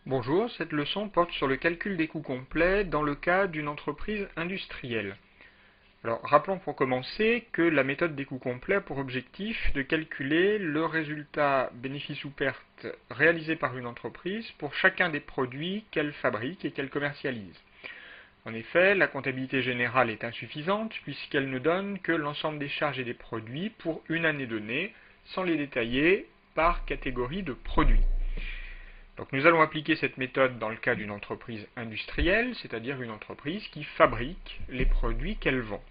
Bonjour, cette leçon porte sur le calcul des coûts complets dans le cas d'une entreprise industrielle. Alors, rappelons pour commencer que la méthode des coûts complets a pour objectif de calculer le résultat bénéfice ou perte réalisé par une entreprise pour chacun des produits qu'elle fabrique et qu'elle commercialise. En effet, la comptabilité générale est insuffisante puisqu'elle ne donne que l'ensemble des charges et des produits pour une année donnée, sans les détailler par catégorie de produits. Donc nous allons appliquer cette méthode dans le cas d'une entreprise industrielle, c'est-à-dire une entreprise qui fabrique les produits qu'elle vend.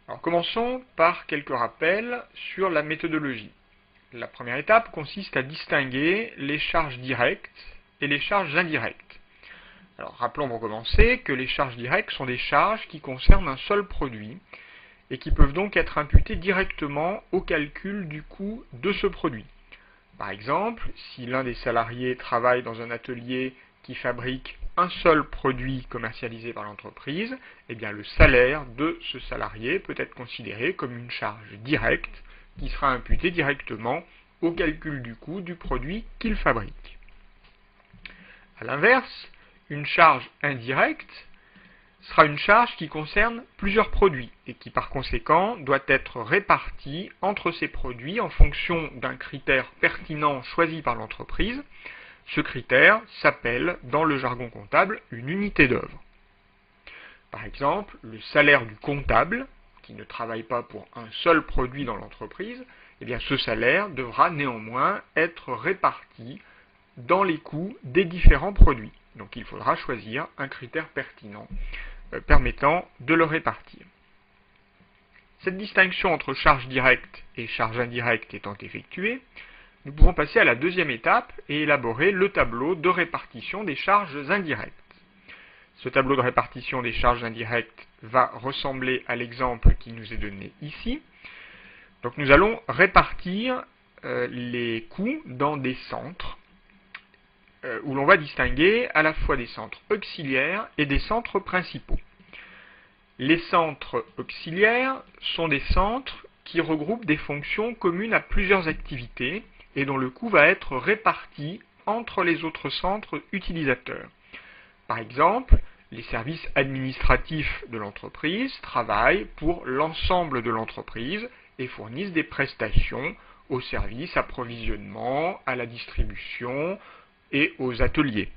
Alors commençons par quelques rappels sur la méthodologie. La première étape consiste à distinguer les charges directes et les charges indirectes. Alors rappelons pour commencer que les charges directes sont des charges qui concernent un seul produit et qui peuvent donc être imputées directement au calcul du coût de ce produit. Par exemple, si l'un des salariés travaille dans un atelier qui fabrique un seul produit commercialisé par l'entreprise, eh bien le salaire de ce salarié peut être considéré comme une charge directe qui sera imputée directement au calcul du coût du produit qu'il fabrique. A l'inverse, une charge indirecte sera une charge qui concerne plusieurs produits et qui par conséquent doit être répartie entre ces produits en fonction d'un critère pertinent choisi par l'entreprise. Ce critère s'appelle dans le jargon comptable une unité d'œuvre. Par exemple, le salaire du comptable, qui ne travaille pas pour un seul produit dans l'entreprise, eh bien ce salaire devra néanmoins être réparti dans les coûts des différents produits. Donc il faudra choisir un critère pertinent permettant de le répartir. Cette distinction entre charge directe et charge indirecte étant effectuée, nous pouvons passer à la deuxième étape et élaborer le tableau de répartition des charges indirectes. Ce tableau de répartition des charges indirectes va ressembler à l'exemple qui nous est donné ici. Donc nous allons répartir les coûts dans des centres où l'on va distinguer à la fois des centres auxiliaires et des centres principaux. Les centres auxiliaires sont des centres qui regroupent des fonctions communes à plusieurs activités et dont le coût va être réparti entre les autres centres utilisateurs. Par exemple, les services administratifs de l'entreprise travaillent pour l'ensemble de l'entreprise et fournissent des prestations aux services approvisionnement, à la distribution et aux ateliers.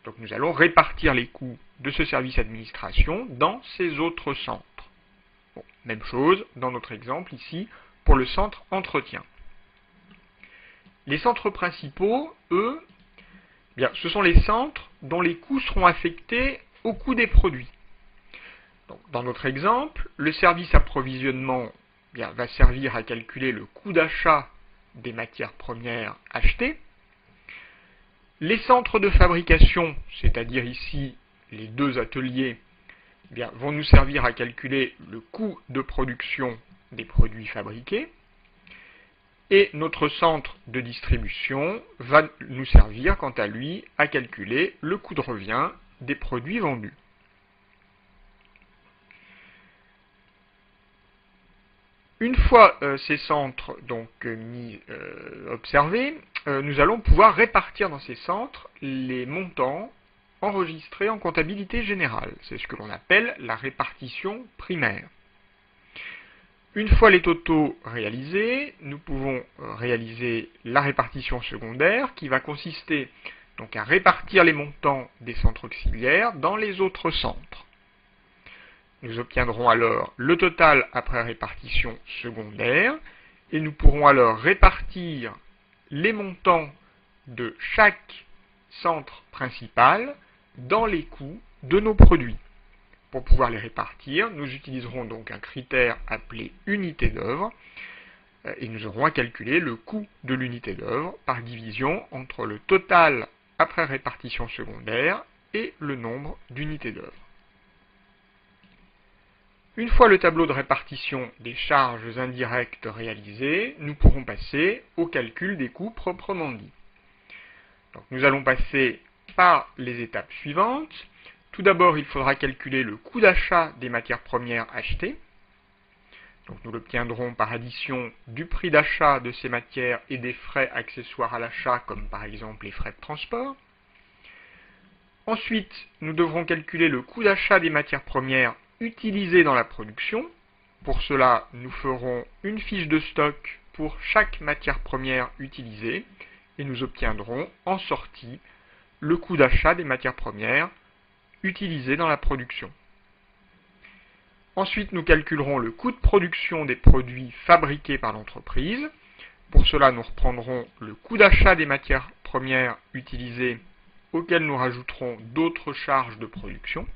Donc nous allons répartir les coûts de ce service administration dans ces autres centres. Bon, même chose dans notre exemple ici pour le centre entretien. Les centres principaux, eux, bien, ce sont les centres dont les coûts seront affectés au coût des produits. Donc, dans notre exemple, le service approvisionnement va servir à calculer le coût d'achat des matières premières achetées. Les centres de fabrication, c'est-à-dire ici les deux ateliers, vont nous servir à calculer le coût de production des produits fabriqués. Et notre centre de distribution va nous servir, quant à lui, à calculer le coût de revient des produits vendus. Une fois ces centres donc observés, nous allons pouvoir répartir dans ces centres les montants enregistrés en comptabilité générale. C'est ce que l'on appelle la répartition primaire. Une fois les totaux réalisés, nous pouvons réaliser la répartition secondaire qui va consister donc à répartir les montants des centres auxiliaires dans les autres centres. Nous obtiendrons alors le total après répartition secondaire et nous pourrons alors répartir les montants de chaque centre principal dans les coûts de nos produits. Pour pouvoir les répartir, nous utiliserons donc un critère appelé unité d'œuvre et nous aurons à calculer le coût de l'unité d'œuvre par division entre le total après répartition secondaire et le nombre d'unités d'œuvre. Une fois le tableau de répartition des charges indirectes réalisé, nous pourrons passer au calcul des coûts proprement dit. Donc, nous allons passer par les étapes suivantes. Tout d'abord, il faudra calculer le coût d'achat des matières premières achetées. Donc nous l'obtiendrons par addition du prix d'achat de ces matières et des frais accessoires à l'achat, comme par exemple les frais de transport. Ensuite, nous devrons calculer le coût d'achat des matières premières utilisées dans la production. Pour cela, nous ferons une fiche de stock pour chaque matière première utilisée et nous obtiendrons en sortie le coût d'achat des matières premières utilisées dans la production. Ensuite, nous calculerons le coût de production des produits fabriqués par l'entreprise. Pour cela, nous reprendrons le coût d'achat des matières premières utilisées auxquelles nous rajouterons d'autres charges de production.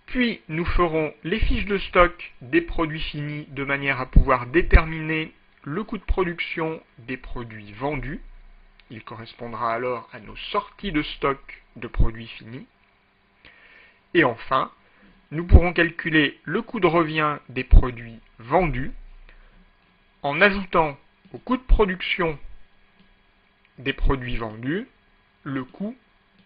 Puis, nous ferons les fiches de stock des produits finis de manière à pouvoir déterminer le coût de production des produits vendus. Il correspondra alors à nos sorties de stock de produits finis. Et enfin, nous pourrons calculer le coût de revient des produits vendus en ajoutant au coût de production des produits vendus le coût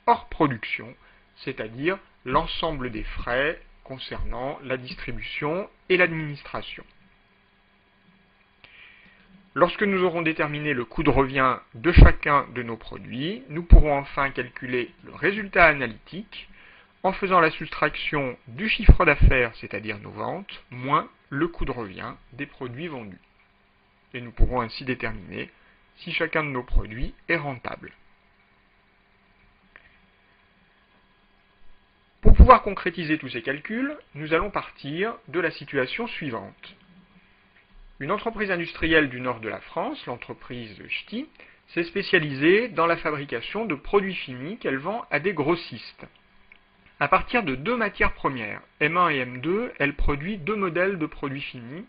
hors production, c'est-à-dire l'ensemble des frais concernant la distribution et l'administration. Lorsque nous aurons déterminé le coût de revient de chacun de nos produits, nous pourrons enfin calculer le résultat analytique en faisant la soustraction du chiffre d'affaires, c'est-à-dire nos ventes, moins le coût de revient des produits vendus. Et nous pourrons ainsi déterminer si chacun de nos produits est rentable. Pour pouvoir concrétiser tous ces calculs, nous allons partir de la situation suivante. Une entreprise industrielle du nord de la France, l'entreprise Ch'ti, s'est spécialisée dans la fabrication de produits finis qu'elle vend à des grossistes. À partir de deux matières premières, M1 et M2, elle produit deux modèles de produits finis,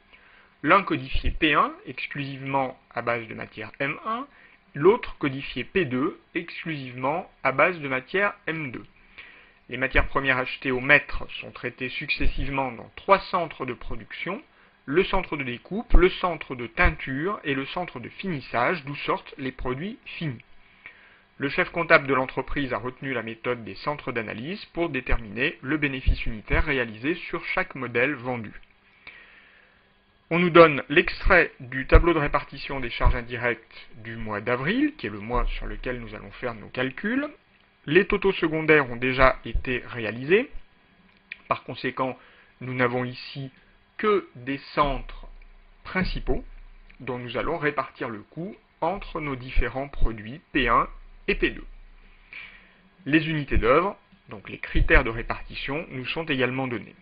l'un codifié P1, exclusivement à base de matière M1, l'autre codifié P2, exclusivement à base de matière M2. Les matières premières achetées au mètre sont traitées successivement dans trois centres de production, le centre de découpe, le centre de teinture et le centre de finissage, d'où sortent les produits finis. Le chef comptable de l'entreprise a retenu la méthode des centres d'analyse pour déterminer le bénéfice unitaire réalisé sur chaque modèle vendu. On nous donne l'extrait du tableau de répartition des charges indirectes du mois d'avril, qui est le mois sur lequel nous allons faire nos calculs. Les totaux secondaires ont déjà été réalisés. Par conséquent, nous n'avons ici que des centres principaux dont nous allons répartir le coût entre nos différents produits P1 et P2. Les unités d'œuvre, donc les critères de répartition, nous sont également donnés.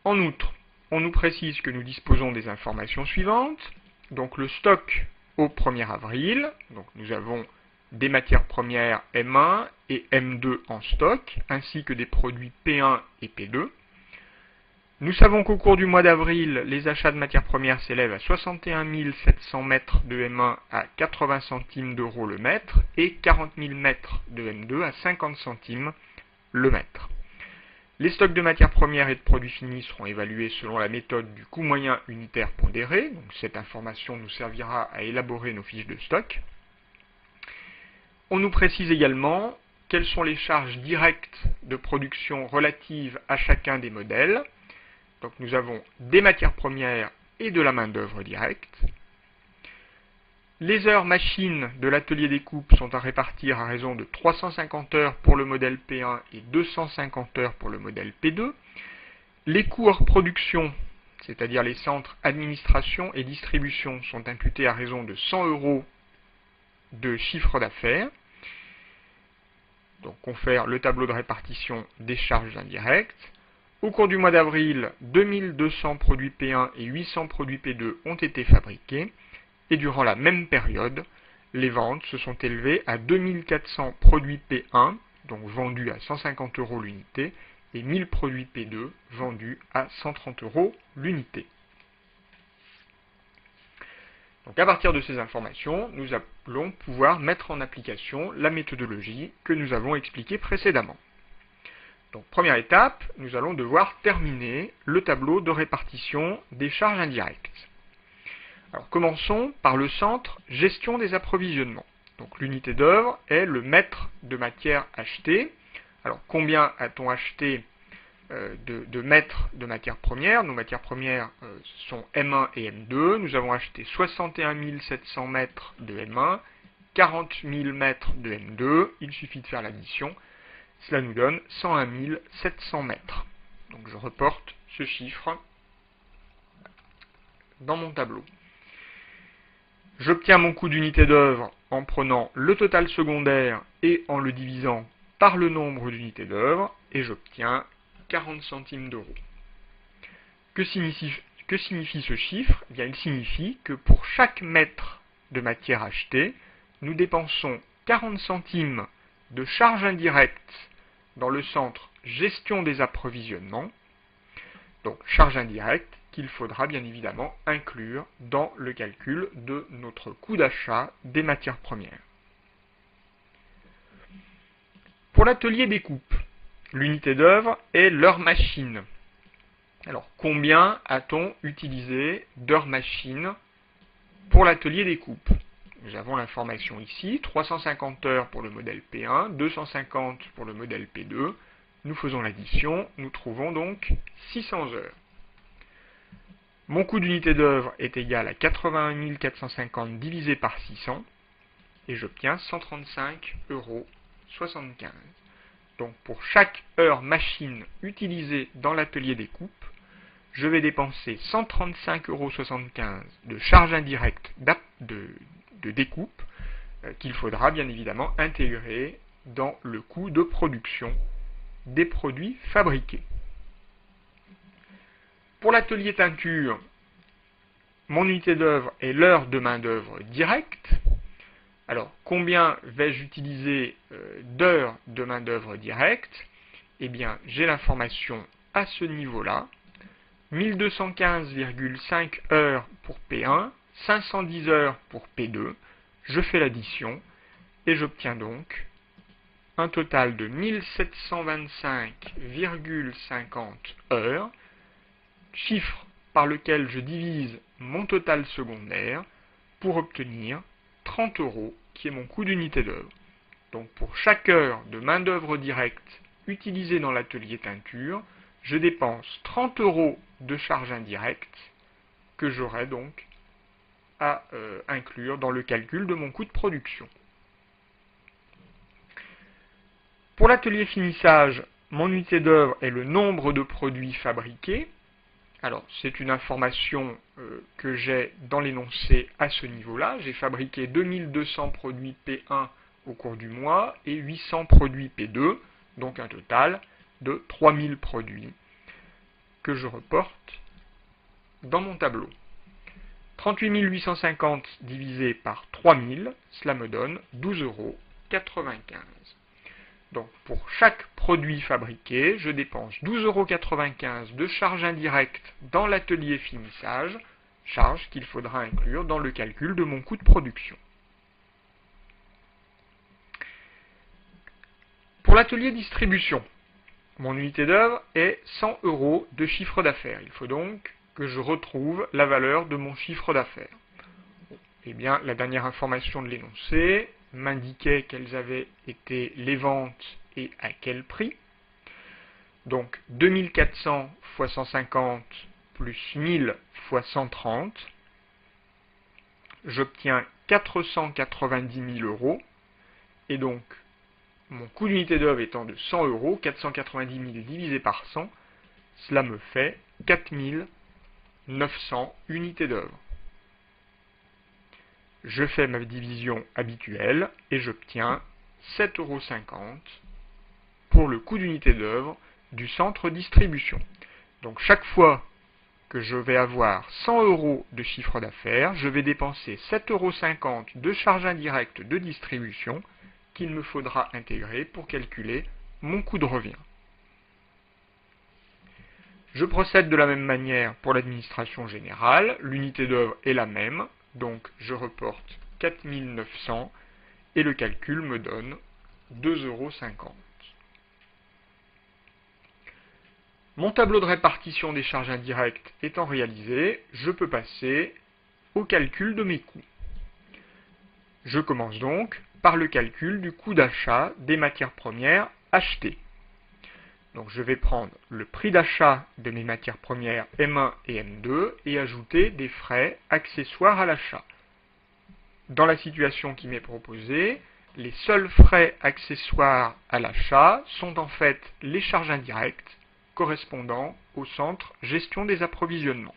En outre, on nous précise que nous disposons des informations suivantes. Donc le stock au 1er avril, donc nous avons des matières premières M1 et M2 en stock, ainsi que des produits P1 et P2. Nous savons qu'au cours du mois d'avril, les achats de matières premières s'élèvent à 61 700 mètres de M1 à 80 centimes d'euros le mètre et 40 000 mètres de M2 à 50 centimes le mètre. Les stocks de matières premières et de produits finis seront évalués selon la méthode du coût moyen unitaire pondéré. Donc cette information nous servira à élaborer nos fiches de stock. On nous précise également quelles sont les charges directes de production relatives à chacun des modèles. Donc nous avons des matières premières et de la main-d'œuvre directe. Les heures machines de l'atelier découpe sont à répartir à raison de 350 heures pour le modèle P1 et 250 heures pour le modèle P2. Les coûts hors production, c'est-à-dire les centres administration et distribution, sont imputés à raison de 100 euros de chiffre d'affaires. Donc on fait le tableau de répartition des charges indirectes. Au cours du mois d'avril, 2200 produits P1 et 800 produits P2 ont été fabriqués, et durant la même période, les ventes se sont élevées à 2400 produits P1, donc vendus à 150 euros l'unité, et 1000 produits P2 vendus à 130 euros l'unité. Donc à partir de ces informations, nous allons pouvoir mettre en application la méthodologie que nous avons expliquée précédemment. Donc première étape, nous allons devoir terminer le tableau de répartition des charges indirectes. Alors commençons par le centre gestion des approvisionnements. Donc l'unité d'œuvre est le mètre de matière achetée. Alors combien a-t-on acheté de mètres de matières premières. Nos matières premières sont M1 et M2. Nous avons acheté 61 700 mètres de M1, 40 000 mètres de M2. Il suffit de faire l'addition. Cela nous donne 101 700 mètres. Donc je reporte ce chiffre dans mon tableau. J'obtiens mon coût d'unité d'œuvre en prenant le total secondaire et en le divisant par le nombre d'unités d'œuvre, et j'obtiens 40 centimes d'euros. Que signifie ce chiffre? Eh bien, il signifie que pour chaque mètre de matière achetée, nous dépensons 40 centimes de charges indirectes dans le centre gestion des approvisionnements, donc charges indirectes qu'il faudra bien évidemment inclure dans le calcul de notre coût d'achat des matières premières. Pour l'atelier découpe, l'unité d'œuvre est l'heure machine. Alors, combien a-t-on utilisé d'heures machine pour l'atelier découpe? Nous avons l'information ici, 350 heures pour le modèle P1, 250 pour le modèle P2. Nous faisons l'addition, nous trouvons donc 600 heures. Mon coût d'unité d'œuvre est égal à 81 450 divisé par 600, et j'obtiens 135,75 €. Donc pour chaque heure machine utilisée dans l'atelier découpe, je vais dépenser 135,75 € de charges indirectes de découpe qu'il faudra bien évidemment intégrer dans le coût de production des produits fabriqués. Pour l'atelier teinture, mon unité d'œuvre est l'heure de main-d'œuvre directe. Alors, combien vais-je utiliser d'heures de main-d'œuvre directe? Eh bien, j'ai l'information à ce niveau-là. 1215,5 heures pour P1, 510 heures pour P2. Je fais l'addition et j'obtiens donc un total de 1725,50 heures, chiffre par lequel je divise mon total secondaire pour obtenir 30 € qui est mon coût d'unité d'œuvre. Donc pour chaque heure de main-d'œuvre directe utilisée dans l'atelier teinture, je dépense 30 € de charges indirectes que j'aurai donc à inclure dans le calcul de mon coût de production. Pour l'atelier finissage, mon unité d'œuvre est le nombre de produits fabriqués. Alors, c'est une information que j'ai dans l'énoncé à ce niveau-là. J'ai fabriqué 2200 produits P1 au cours du mois et 800 produits P2, donc un total de 3000 produits que je reporte dans mon tableau. 38 850 divisé par 3000, cela me donne 12,95 €. Donc, pour chaque produit fabriqué, je dépense 12,95 € de charges indirectes dans l'atelier finissage, charges qu'il faudra inclure dans le calcul de mon coût de production. Pour l'atelier distribution, mon unité d'œuvre est 100 € de chiffre d'affaires. Il faut donc que je retrouve la valeur de mon chiffre d'affaires. Eh bien, la dernière information de l'énoncé m'indiquait quelles avaient été les ventes et à quel prix. Donc 2400 fois 150 plus 1000 fois 130, j'obtiens 490 000 €, et donc mon coût d'unité d'œuvre étant de 100 €, 490 000 divisé par 100, cela me fait 4900 unités d'œuvre. Je fais ma division habituelle et j'obtiens 7,50 € pour le coût d'unité d'œuvre du centre distribution. Donc chaque fois que je vais avoir 100 € de chiffre d'affaires, je vais dépenser 7,50 € de charges indirectes de distribution qu'il me faudra intégrer pour calculer mon coût de revient. Je procède de la même manière pour l'administration générale. L'unité d'œuvre est la même. Donc, je reporte 4900 et le calcul me donne 2,50 €. Mon tableau de répartition des charges indirectes étant réalisé, je peux passer au calcul de mes coûts. Je commence donc par le calcul du coût d'achat des matières premières achetées. Donc je vais prendre le prix d'achat de mes matières premières M1 et M2 et ajouter des frais accessoires à l'achat. Dans la situation qui m'est proposée, les seuls frais accessoires à l'achat sont en fait les charges indirectes correspondant au centre gestion des approvisionnements.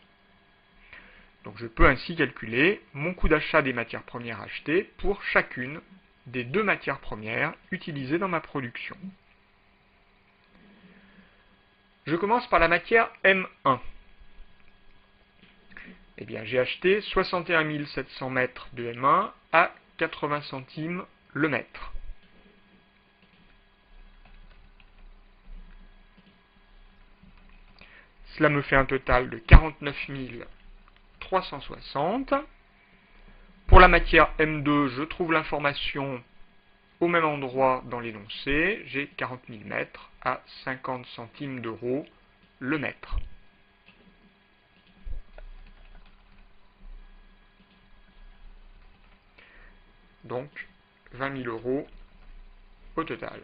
Donc je peux ainsi calculer mon coût d'achat des matières premières achetées pour chacune des deux matières premières utilisées dans ma production. Je commence par la matière M1. Eh bien, j'ai acheté 61 700 mètres de M1 à 80 centimes le mètre. Cela me fait un total de 49 360. Pour la matière M2, je trouve l'information au même endroit dans l'énoncé. J'ai 40 000 mètres à 50 centimes d'euros le mètre. Donc 20 000 euros au total.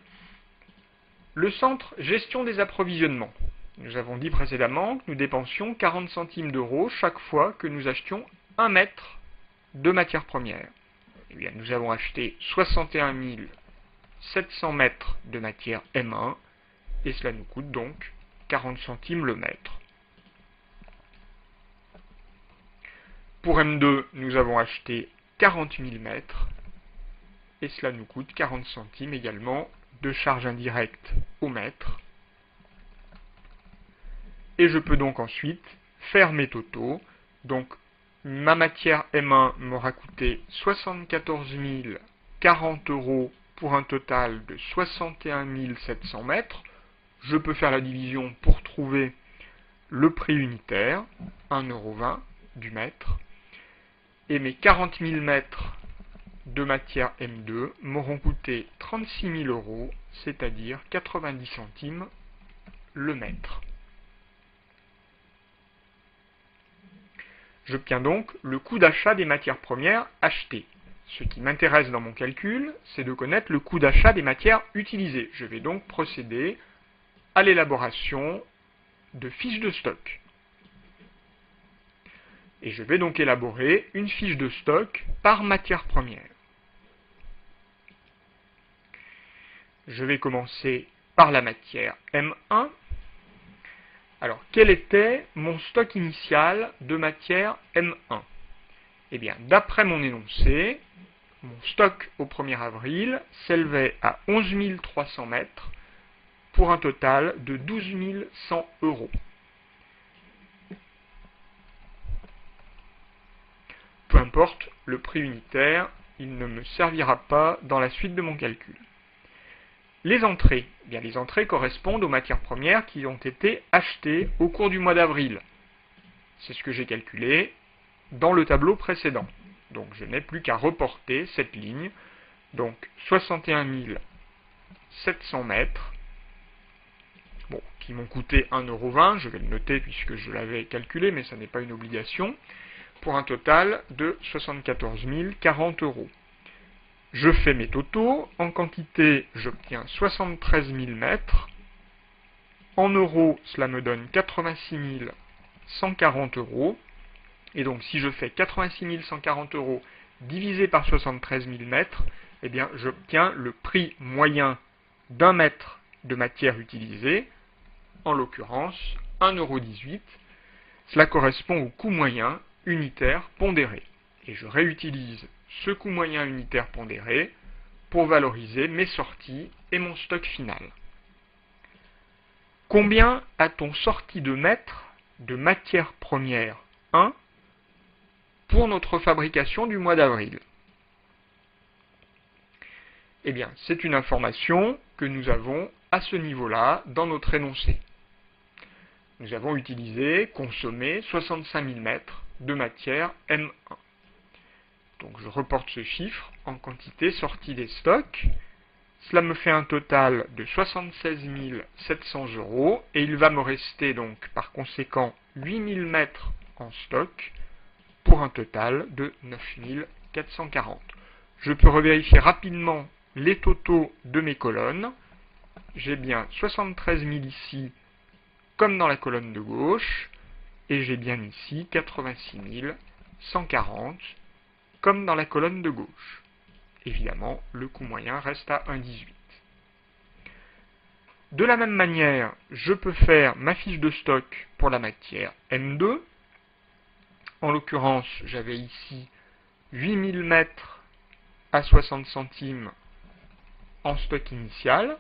Le centre gestion des approvisionnements. Nous avons dit précédemment que nous dépensions 40 centimes d'euros chaque fois que nous achetions 1 mètre de matière première. Eh bien, nous avons acheté 61 700 mètres de matière M1 et cela nous coûte donc 40 centimes le mètre. Pour M2, nous avons acheté 40 000 mètres et cela nous coûte 40 centimes également de charge indirecte au mètre. Et je peux donc ensuite faire mes totaux. Donc ma matière M1 m'aura coûté 74 040 euros pour un total de 61 700 mètres. Je peux faire la division pour trouver le prix unitaire, 1,20 € du mètre. Et mes 40 000 mètres de matière M2 m'auront coûté 36 000 euros, c'est-à-dire 90 centimes le mètre. J'obtiens donc le coût d'achat des matières premières achetées. Ce qui m'intéresse dans mon calcul, c'est de connaître le coût d'achat des matières utilisées. Je vais donc procéder à l'élaboration de fiches de stock. Et je vais donc élaborer une fiche de stock par matière première. Je vais commencer par la matière M1. Alors, quel était mon stock initial de matière M1? Eh bien, d'après mon énoncé, mon stock au 1er avril s'élevait à 11 300 mètres pour un total de 12 100 euros. Peu importe le prix unitaire, il ne me servira pas dans la suite de mon calcul. Les entrées, eh bien, les entrées correspondent aux matières premières qui ont été achetées au cours du mois d'avril. C'est ce que j'ai calculé dans le tableau précédent. Donc je n'ai plus qu'à reporter cette ligne. Donc 61 700 mètres, bon, qui m'ont coûté 1,20 €, je vais le noter puisque je l'avais calculé, mais ça n'est pas une obligation, pour un total de 74 040 euros. Je fais mes totaux. En quantité, j'obtiens 73 000 mètres. En euros, cela me donne 86 140 euros. Et donc, si je fais 86 140 euros divisé par 73 000 mètres, eh bien, j'obtiens le prix moyen d'un mètre de matière utilisée, en l'occurrence 1,18 €. Cela correspond au coût moyen unitaire pondéré. Et je réutilise ce coût moyen unitaire pondéré pour valoriser mes sorties et mon stock final. Combien a-t-on sorti de mètres de matière première 1 pour notre fabrication du mois d'avril? Eh bien, c'est une information que nous avons à ce niveau-là dans notre énoncé. Nous avons consommé 65 000 mètres de matière M1. Donc je reporte ce chiffre en quantité sortie des stocks. Cela me fait un total de 76 700 euros et il va me rester donc par conséquent 8 000 mètres en stock pour un total de 9 440. Je peux revérifier rapidement les totaux de mes colonnes. j'ai bien 73 000 ici, comme dans la colonne de gauche, et j'ai bien ici 86 140, comme dans la colonne de gauche. Évidemment, le coût moyen reste à 1,18. De la même manière, je peux faire ma fiche de stock pour la matière M2. En l'occurrence, j'avais ici 8000 mètres à 60 centimes en stock initial.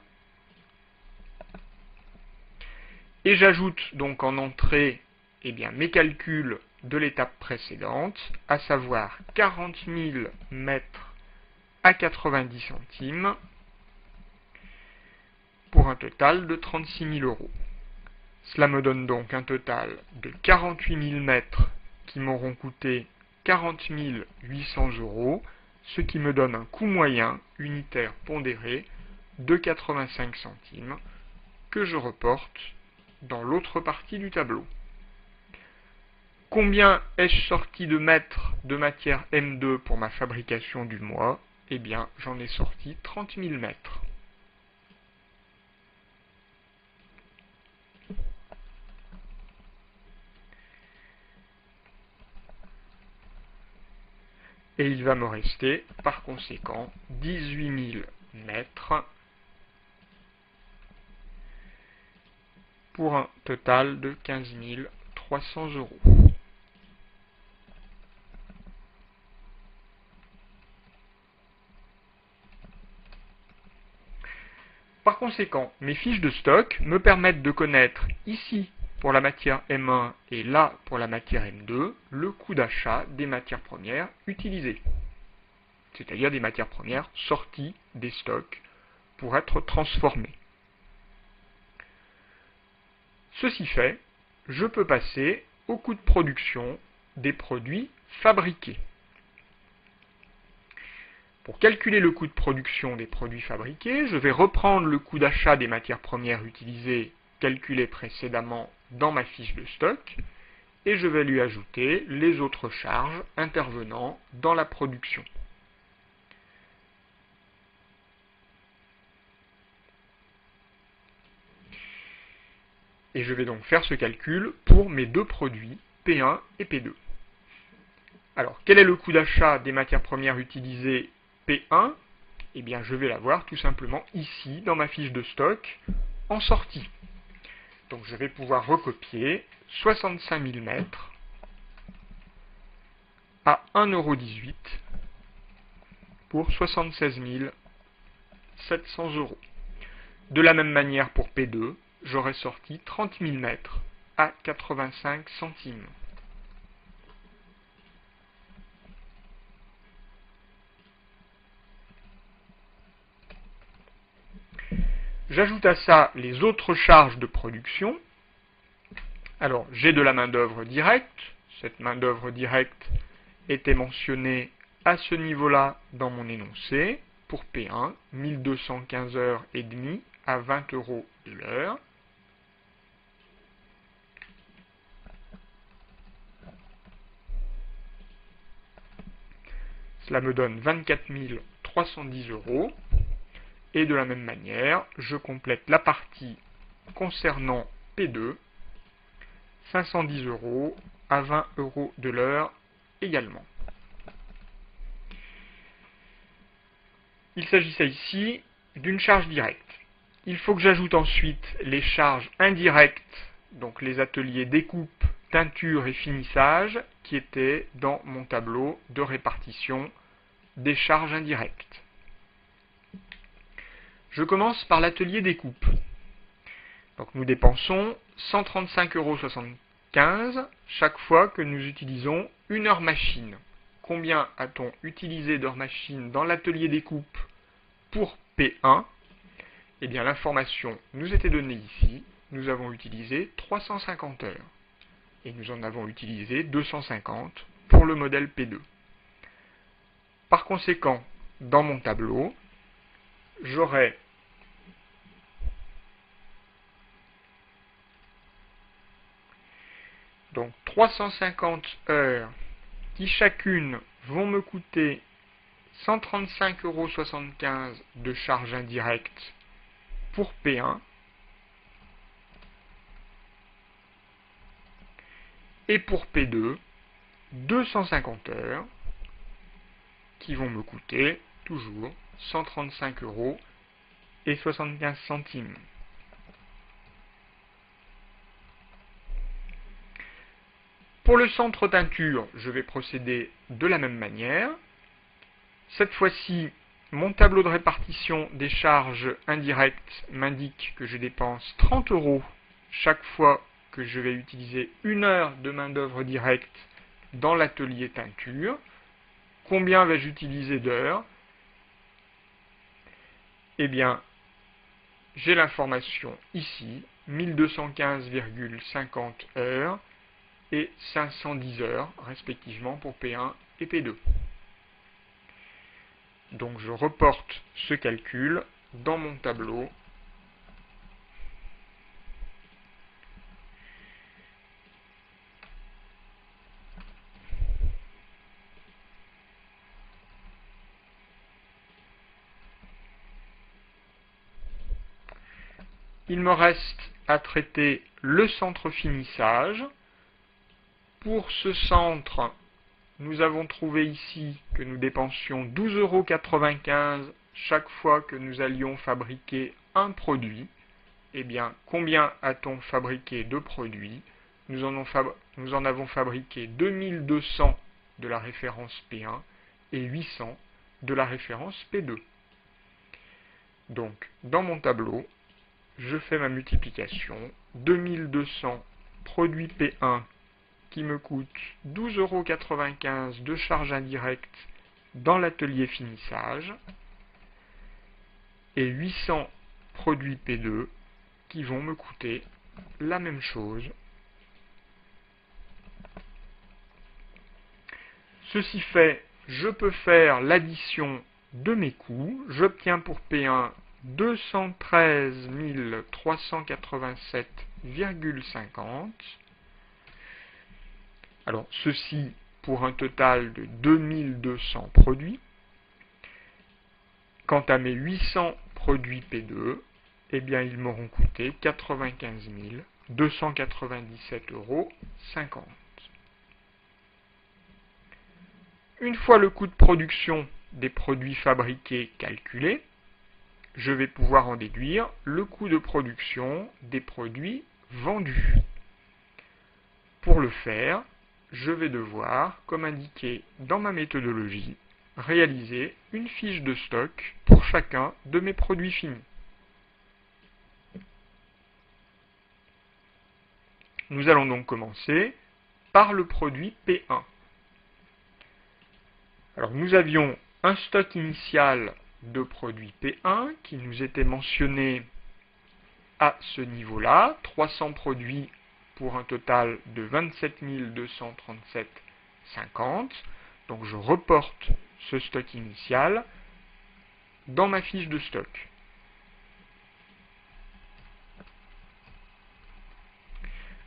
Et j'ajoute donc en entrée mes calculs de l'étape précédente, à savoir 40 000 mètres à 90 centimes pour un total de 36 000 euros. Cela me donne donc un total de 48 000 mètres qui m'auront coûté 40 800 euros, ce qui me donne un coût moyen unitaire pondéré de 85 centimes que je reporte dans l'autre partie du tableau. Combien ai-je sorti de mètres de matière M2 pour ma fabrication du mois? Eh bien, j'en ai sorti 30 000 mètres. Et il va me rester, par conséquent, 18 000 mètres pour un total de 15 300 euros. Par conséquent, mes fiches de stock me permettent de connaître ici pour la matière M1 et là pour la matière M2 le coût d'achat des matières premières utilisées, c'est-à-dire des matières premières sorties des stocks pour être transformées. Ceci fait, je peux passer au coût de production des produits fabriqués. Pour calculer le coût de production des produits fabriqués, je vais reprendre le coût d'achat des matières premières utilisées calculé précédemment dans ma fiche de stock et je vais lui ajouter les autres charges intervenant dans la production. Et je vais donc faire ce calcul pour mes deux produits, P1 et P2. Alors, quel est le coût d'achat des matières premières utilisées P1? Eh bien, je vais l'avoir tout simplement ici, dans ma fiche de stock, en sortie. Donc, je vais pouvoir recopier 65 000 mètres à 1,18 € pour 76 700 euros. De la même manière pour P2, j'aurais sorti 30 000 mètres à 85 centimes. J'ajoute à ça les autres charges de production. Alors, j'ai de la main-d'œuvre directe. Cette main-d'œuvre directe était mentionnée à ce niveau-là dans mon énoncé. Pour P1, 1215 heures et demie à 20 € de l'heure. Cela me donne 24 310 euros. Et de la même manière, je complète la partie concernant P2, 510 € à 20 € de l'heure également. Il s'agissait ici d'une charge directe. Il faut que j'ajoute ensuite les charges indirectes, donc les ateliers découpe, teinture et finissage, qui étaient dans mon tableau de répartition des charges indirectes. Je commence par l'atelier découpe. Donc nous dépensons 135,75 € chaque fois que nous utilisons une heure machine. Combien a-t-on utilisé d'heures machine dans l'atelier découpe pour P1? Eh bien l'information nous était donnée ici. Nous avons utilisé 350 heures. Et nous en avons utilisé 250 pour le modèle P2. Par conséquent, dans mon tableau, j'aurai donc 350 heures qui chacune vont me coûter 135,75 € de charges indirectes pour P1 et pour P2, 250 heures qui vont me coûter toujours 135 € et 75 centimes. Pour le centre teinture, je vais procéder de la même manière. Cette fois-ci, mon tableau de répartition des charges indirectes m'indique que je dépense 30 € chaque fois que je vais utiliser 1 heure de main-d'œuvre directe dans l'atelier teinture. Combien vais-je utiliser d'heures? Eh bien, j'ai l'information ici, 1215,50 heures et 510 heures, respectivement, pour P1 et P2. Donc je reporte ce calcul dans mon tableau. Il me reste à traiter le centre finissage. Pour ce centre, nous avons trouvé ici que nous dépensions 12,95 € chaque fois que nous allions fabriquer un produit. Eh bien, combien a-t-on fabriqué de produits? Nous en avons fabriqué 2200 de la référence P1 et 800 de la référence P2. Donc, dans mon tableau, je fais ma multiplication. 2200 produits P1 qui me coûte 12,95 € de charge indirecte dans l'atelier finissage et 800 produits P2 qui vont me coûter la même chose. Ceci fait, je peux faire l'addition de mes coûts. J'obtiens pour P1 213 387,50. Alors, ceci pour un total de 2200 produits. Quant à mes 800 produits P2, eh bien, ils m'auront coûté 95 297,50 €. Une fois le coût de production des produits fabriqués calculé, je vais pouvoir en déduire le coût de production des produits vendus. Pour le faire, je vais devoir, comme indiqué dans ma méthodologie, réaliser une fiche de stock pour chacun de mes produits finis. Nous allons donc commencer par le produit P1. Alors nous avions un stock initial de produits P1 qui nous était mentionné à ce niveau-là, 300 produits pour un total de 27 237,50. Donc je reporte ce stock initial dans ma fiche de stock.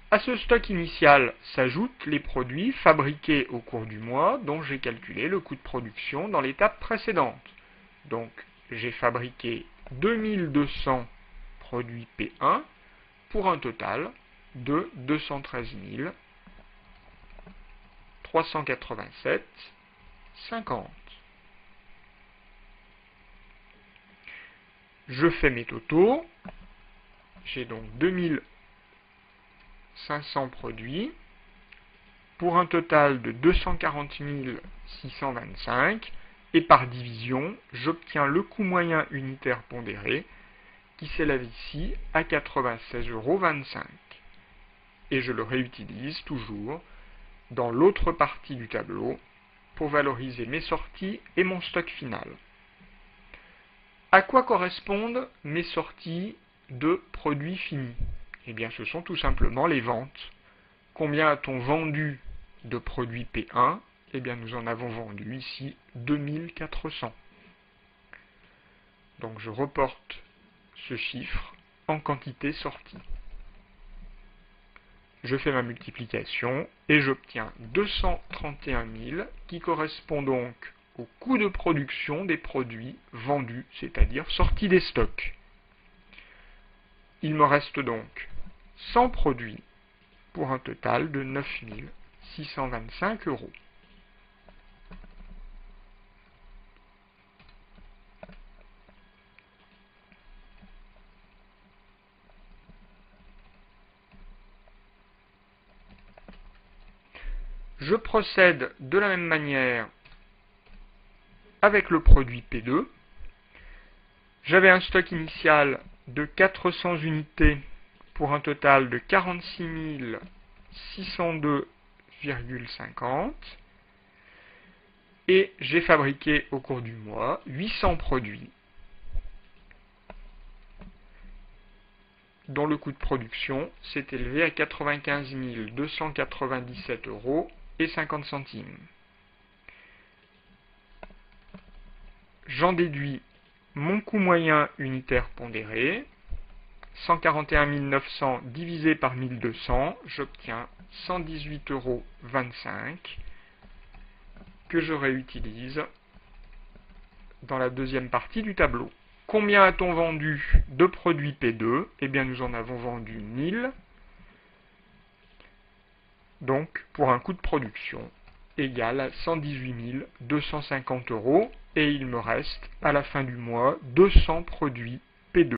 À ce stock initial s'ajoutent les produits fabriqués au cours du mois dont j'ai calculé le coût de production dans l'étape précédente. Donc j'ai fabriqué 2200 produits P1 pour un total de 213 387,50. Je fais mes totaux. J'ai donc 2500 produits pour un total de 240 625 et par division, j'obtiens le coût moyen unitaire pondéré qui s'élève ici à 96,25 €. Et je le réutilise toujours dans l'autre partie du tableau pour valoriser mes sorties et mon stock final. À quoi correspondent mes sorties de produits finis? Eh bien, ce sont tout simplement les ventes. Combien a-t-on vendu de produits P1? Eh bien, nous en avons vendu ici 2400. Donc, je reporte ce chiffre en quantité sortie. Je fais ma multiplication et j'obtiens 231 000 qui correspond donc au coût de production des produits vendus, c'est-à-dire sortis des stocks. Il me reste donc 100 produits pour un total de 9 625 €. Je procède de la même manière avec le produit P2. J'avais un stock initial de 400 unités pour un total de 46 602,50 et j'ai fabriqué au cours du mois 800 produits dont le coût de production s'est élevé à 95 297,50 €. J'en déduis mon coût moyen unitaire pondéré, 141 900 divisé par 1200, j'obtiens 118,25 € que je réutilise dans la deuxième partie du tableau. Combien a-t-on vendu de produits P2? Eh bien, nous en avons vendu 1000, donc pour un coût de production égal à 118 250 €, et il me reste à la fin du mois 200 produits